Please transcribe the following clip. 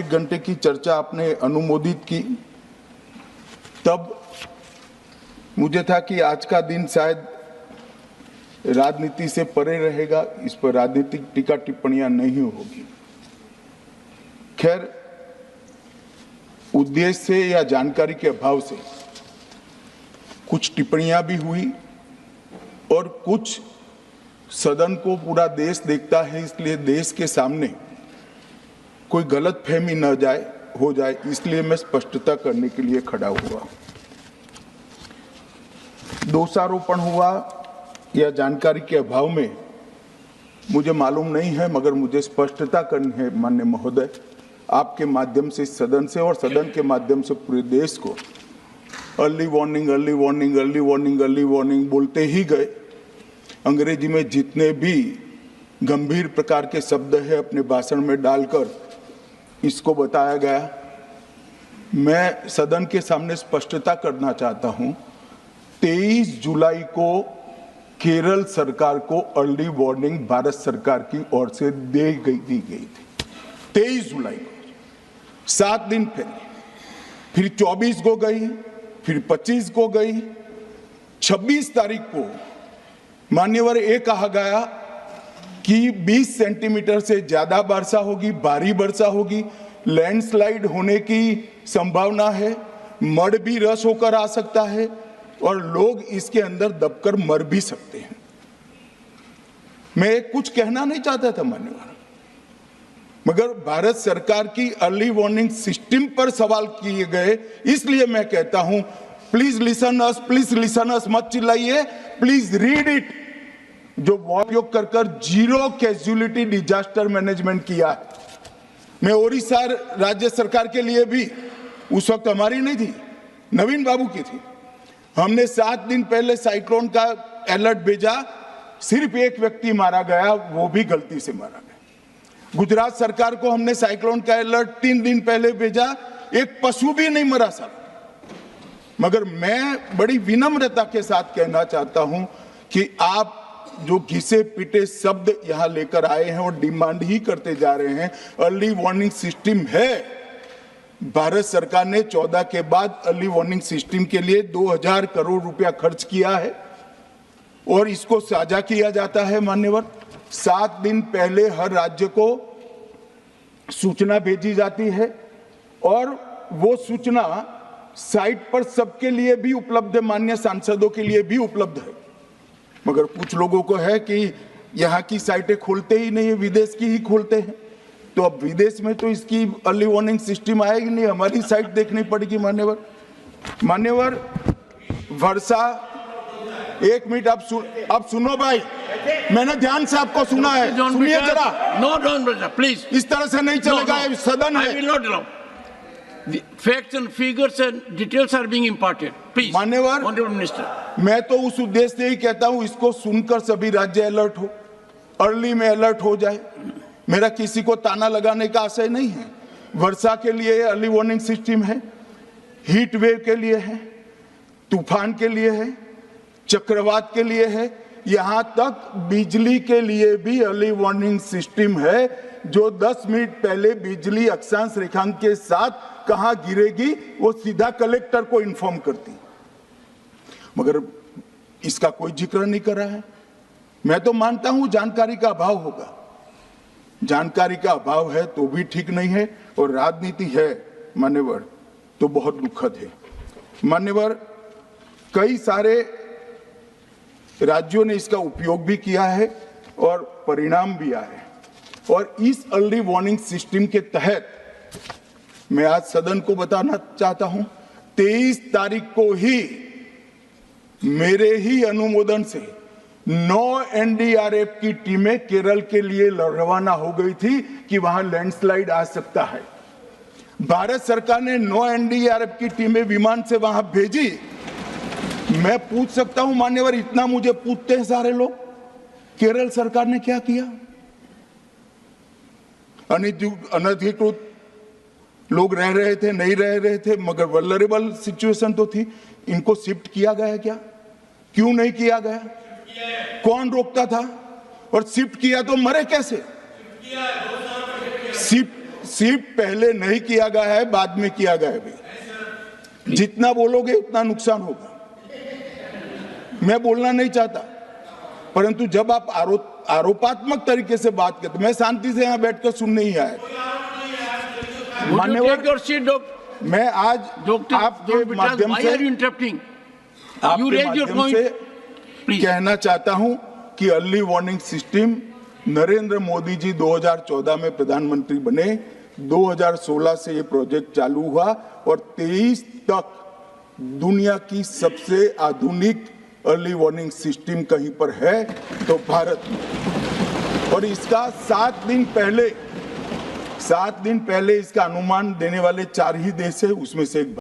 1 घंटे की चर्चा आपने अनुमोदित की, तब मुझे था कि आज का दिन शायद राजनीति से परे रहेगा, इस पर राजनीतिक टीका टिप्पणियां नहीं होगी। खैर, उद्देश्य से या जानकारी के अभाव से कुछ टिप्पणियां भी हुई और कुछ सदन को पूरा देश देखता है, इसलिए देश के सामने कोई गलतफहमी न हो जाए, इसलिए मैं स्पष्टता करने के लिए खड़ा हुआ। दोषारोपण हुआ या जानकारी के अभाव में मुझे मालूम नहीं है, मगर मुझे स्पष्टता करनी है माननीय महोदय, आपके माध्यम से सदन से और सदन के माध्यम से पूरे देश को। Early warning early warning early warning early warning बोलते ही गए। अंग्रेजी में जितने भी गंभीर प्रकार के शब्द है अपने भाषण में डालकर इसको बताया गया। मैं सदन के सामने स्पष्टता करना चाहता हूं, 23 जुलाई को केरल सरकार को अर्ली वार्निंग भारत सरकार की ओर से दी गई थी। 23 जुलाई को, 7 दिन पहले, फिर 24 को गई, फिर 25 को गई, 26 तारीख को मान्यवर ये कहा गया कि 20 सेंटीमीटर से ज्यादा वर्षा होगी, भारी वर्षा होगी, लैंडस्लाइड होने की संभावना है, मड भी रस होकर आ सकता है और लोग इसके अंदर दबकर मर भी सकते हैं। मैं कुछ कहना नहीं चाहता था मान्यवर, मगर भारत सरकार की अर्ली वार्निंग सिस्टम पर सवाल किए गए, इसलिए मैं कहता हूं प्लीज लिसन अस, मत चिल्लाइए, प्लीज रीड इट। जो उपयोग कर जीरो कैजुअलिटी डिजास्टर मैनेजमेंट किया है। मैं ओडिशा राज्य सरकार के लिए भी, उस वक्त हमारी नहीं थी, नवीन बाबू की थी, हमने 7 दिन पहले साइक्लोन का अलर्ट भेजा, सिर्फ एक व्यक्ति मारा गया, वो भी गलती से मारा गया। गुजरात सरकार को हमने साइक्लोन का अलर्ट 3 दिन पहले भेजा, एक पशु भी नहीं मरा साहब। मगर मैं बड़ी विनम्रता के साथ कहना चाहता हूं कि आप जो घिसे पिटे शब्द यहां लेकर आए हैं और डिमांड ही करते जा रहे हैं, अर्ली वार्निंग सिस्टम है। भारत सरकार ने 14 के बाद अर्ली वार्निंग सिस्टम के लिए 2000 करोड़ रुपया खर्च किया है और इसको साझा किया जाता है मान्यवर। 7 दिन पहले हर राज्य को सूचना भेजी जाती है और वो सूचना साइट पर सबके लिए भी उपलब्ध है, मान्य सांसदों के लिए भी उपलब्ध है। मगर कुछ लोगों को है कि यहाँ की साइटें खोलते ही नहीं है, विदेश की ही खोलते हैं, तो अब विदेश में तो इसकी अर्ली वार्निंग सिस्टम आएगी नहीं, हमारी साइट देखनी पड़ेगी मान्यवर। वर्षा, 1 मिनट आप सुनो भाई, मैंने ध्यान से आपको सुना है, सुनिए जरा। नो प्लीज, इस तरह से नहीं चलेगा, सदन है। The facts and figures and details are being imparted. Please, मान्यवर, Honorable Minister. मैं तो उस उद्देश्य से ही कहता हूं इसको सुनकर सभी राज्य अलर्ट हो, अर्ली में अलर्ट हो जाए। मेरा किसी को ताना लगाने का आशय नहीं है। वर्षा के लिए अर्ली वार्निंग सिस्टम है, हीट वेव के लिए है, तूफान के लिए है, चक्रवात के लिए है, यहां तक बिजली के लिए भी अर्ली वार्निंग सिस्टम है, जो 10 मिनट पहले बिजली अक्षांश रेखांक के साथ कहां गिरेगी वो सीधा कलेक्टर को इन्फॉर्म करती, मगर इसका कोई जिक्र नहीं कर रहा है। मैं तो मानता हूं जानकारी का अभाव होगा, जानकारी का अभाव है तो भी ठीक नहीं है, और राजनीति है मान्यवर तो बहुत दुखद है मान्यवर। कई सारे राज्यों ने इसका उपयोग भी किया है और परिणाम भी आए, और इस अर्ली वार्निंग सिस्टम के तहत मैं आज सदन को बताना चाहता हूं, 23 तारीख को ही मेरे ही अनुमोदन से 9 एनडीआरएफ की टीमें केरल के लिए रवाना हो गई थी कि वहां लैंडस्लाइड आ सकता है। भारत सरकार ने 9 एनडीआरएफ की टीमें विमान से वहां भेजी। मैं पूछ सकता हूं मान्यवर, इतना मुझे पूछते हैं सारे लोग, केरल सरकार ने क्या किया? अनधिकृत लोग रह रहे थे, नहीं रह रहे थे, मगर वल्नरेबल सिचुएशन तो थी, इनको शिफ्ट किया गया क्या? क्यों नहीं किया गया? कौन रोकता था? और शिफ्ट किया तो मरे कैसे? शिफ्ट पहले नहीं किया गया है, बाद में किया गया है भाई। जितना बोलोगे उतना नुकसान होगा। मैं बोलना नहीं चाहता, परंतु जब आप आरोपात्मक तरीके से बात करते, मैं शांति से यहाँ बैठकर सुनने ही आया। मान्यवर, Take your seat, मैं आज Dr. आपके माध्यम why से are you interrupting? You आपके raise your माध्यम point. से Please. कहना चाहता हूं कि early warning system Narendra Modi ji 2014 में प्रधानमंत्री बने, 2016 से ये प्रोजेक्ट चालू हुआ और 23 तक दुनिया की सबसे आधुनिक अर्ली वार्निंग सिस्टम कहीं पर है तो भारत में। और इसका 7 दिन पहले इसका अनुमान देने वाले 4 ही देश है, उसमें से एक